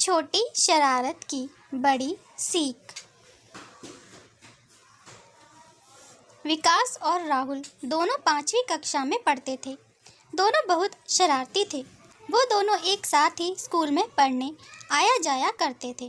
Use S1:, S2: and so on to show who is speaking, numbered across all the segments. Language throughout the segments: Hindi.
S1: छोटी शरारत की बड़ी सीख। विकास और राहुल दोनों 5वीं कक्षा में पढ़ते थे। दोनों बहुत शरारती थे। वो दोनों एक साथ ही स्कूल में पढ़ने आया जाया करते थे।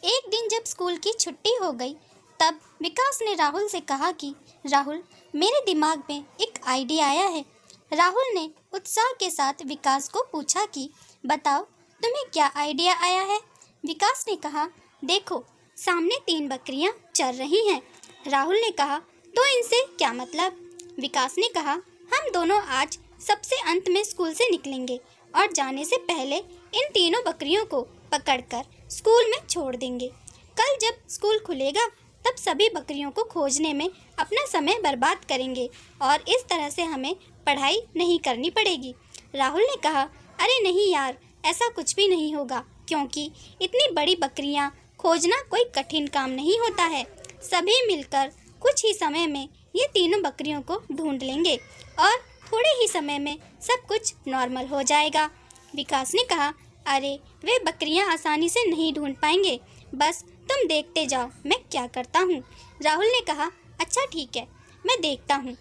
S1: एक दिन जब स्कूल की छुट्टी हो गई तब विकास ने राहुल से कहा कि राहुल, मेरे दिमाग में एक आइडिया आया है। राहुल ने उत्साह के साथ विकास को पूछा कि बताओ, तुम्हें क्या आइडिया आया है? विकास ने कहा, देखो, सामने 3 बकरियां चर रही हैं। राहुल ने कहा, तो इनसे क्या मतलब? विकास ने कहा, हम दोनों आज सबसे अंत में स्कूल से निकलेंगे और जाने से पहले इन तीनों बकरियों को पकड़कर स्कूल में छोड़ देंगे। कल जब स्कूल खुलेगा तब सभी बकरियों को खोजने में अपना समय बर्बाद करेंगे और इस तरह से हमें पढ़ाई नहीं करनी पड़ेगी। राहुल ने कहा, अरे नहीं यार, ऐसा कुछ भी नहीं होगा, क्योंकि इतनी बड़ी बकरियां खोजना कोई कठिन काम नहीं होता है। सभी मिलकर कुछ ही समय में ये तीनों बकरियों को ढूंढ लेंगे और थोड़े ही समय में सब कुछ नॉर्मल हो जाएगा। विकास ने कहा, अरे वे बकरियां आसानी से नहीं ढूंढ पाएंगे, बस तुम देखते जाओ मैं क्या करता हूँ। राहुल ने कहा, अच्छा ठीक है, मैं देखता हूँ।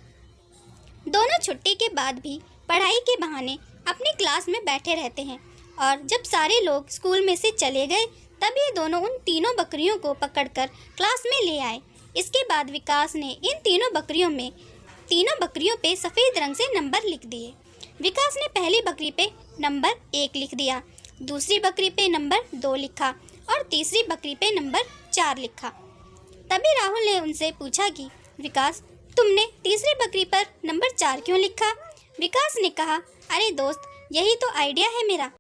S1: दोनों छुट्टी के बाद भी पढ़ाई के बहाने अपनी क्लास में बैठे रहते हैं और जब सारे लोग स्कूल में से चले गए तब ये दोनों उन तीनों बकरियों को पकड़कर क्लास में ले आए। इसके बाद विकास ने इन तीनों बकरियों पे सफ़ेद रंग से नंबर लिख दिए। विकास ने पहली बकरी पे नंबर 1 लिख दिया, दूसरी बकरी पे नंबर 2 लिखा और तीसरी बकरी पे नंबर 4 लिखा। तभी राहुल ने उनसे पूछा कि विकास, तुमने तीसरी बकरी पर नंबर 4 क्यों लिखा? विकास ने कहा, अरे दोस्त, यही तो आइडिया है मेरा।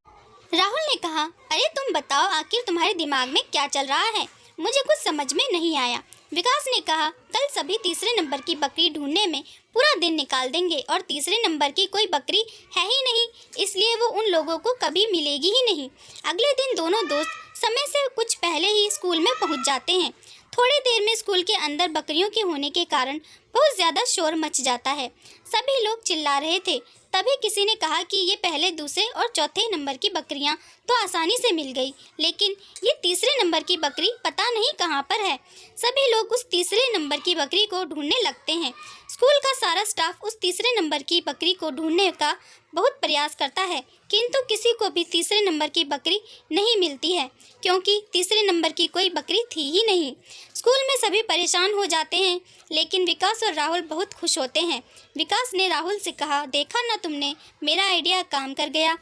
S1: राहुल ने कहा, अरे तुम बताओ, आखिर तुम्हारे दिमाग में क्या चल रहा है? मुझे कुछ समझ में नहीं आया। विकास ने कहा, कल सभी तीसरे नंबर की बकरी ढूंढने में पूरा दिन निकाल देंगे और तीसरे नंबर की कोई बकरी है ही नहीं, इसलिए वो उन लोगों को कभी मिलेगी ही नहीं। अगले दिन दोनों दोस्त समय से कुछ पहले ही स्कूल में पहुंच जाते हैं। थोड़ी देर में स्कूल के अंदर बकरियों के होने के कारण बहुत ज़्यादा शोर मच जाता है। सभी लोग चिल्ला रहे थे। तभी किसी ने कहा कि ये पहले, दूसरे और चौथे नंबर की बकरियां तो आसानी से मिल गई, लेकिन ये तीसरे नंबर की बकरी पता नहीं कहाँ पर है। सभी लोग उस तीसरे नंबर की बकरी को ढूंढने लगते हैं। स्कूल का सारा स्टाफ उस तीसरे नंबर की बकरी को ढूंढने का बहुत प्रयास करता है, किंतु किसी को भी तीसरे नंबर की बकरी नहीं मिलती है, क्योंकि तीसरे नंबर की कोई बकरी थी ही नहीं। स्कूल में सभी परेशान हो जाते हैं, लेकिन विकास और राहुल बहुत खुश होते हैं। विकास ने राहुल से कहा, देखा ना तुमने, मेरा आइडिया काम कर गया।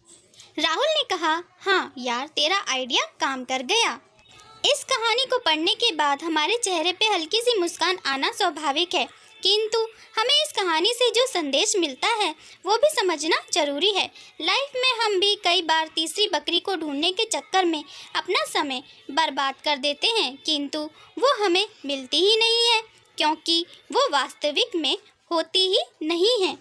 S1: राहुल ने कहा, हाँ यार, तेरा आइडिया काम कर गया। इस कहानी को पढ़ने के बाद हमारे चेहरे पे हल्की सी मुस्कान आना स्वाभाविक है, किंतु हमें इस कहानी से जो संदेश मिलता है वो भी समझना जरूरी है। लाइफ में हम भी कई बार तीसरी बकरी को ढूंढने के चक्कर में अपना समय बर्बाद कर देते हैं, किंतु वो हमें मिलती ही नहीं है, क्योंकि वो वास्तविक में होती ही नहीं है।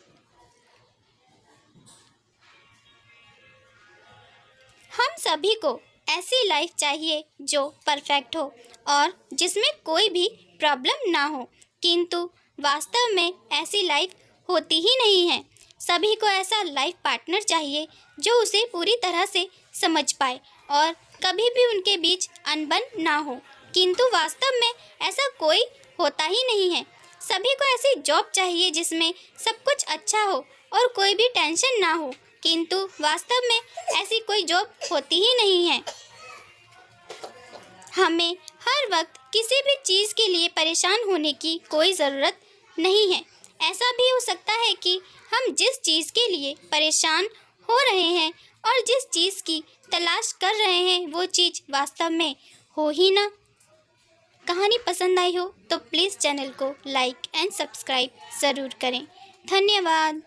S1: हम सभी को ऐसी लाइफ चाहिए जो परफेक्ट हो और जिसमें कोई भी प्रॉब्लम ना हो, किंतु वास्तव में ऐसी लाइफ होती ही नहीं है। सभी को ऐसा लाइफ पार्टनर चाहिए जो उसे पूरी तरह से समझ पाए और कभी भी उनके बीच अनबन ना हो, किंतु वास्तव में ऐसा कोई होता ही नहीं है। सभी को ऐसी जॉब चाहिए जिसमें सब कुछ अच्छा हो और कोई भी टेंशन ना हो, किंतु वास्तव में ऐसी कोई जॉब होती ही नहीं है। हमें हर वक्त किसी भी चीज़ के लिए परेशान होने की कोई ज़रूरत नहीं है। ऐसा भी हो सकता है कि हम जिस चीज़ के लिए परेशान हो रहे हैं और जिस चीज़ की तलाश कर रहे हैं वो चीज़ वास्तव में हो ही ना। कहानी पसंद आई हो तो प्लीज़ चैनल को लाइक एंड सब्सक्राइब ज़रूर करें। धन्यवाद।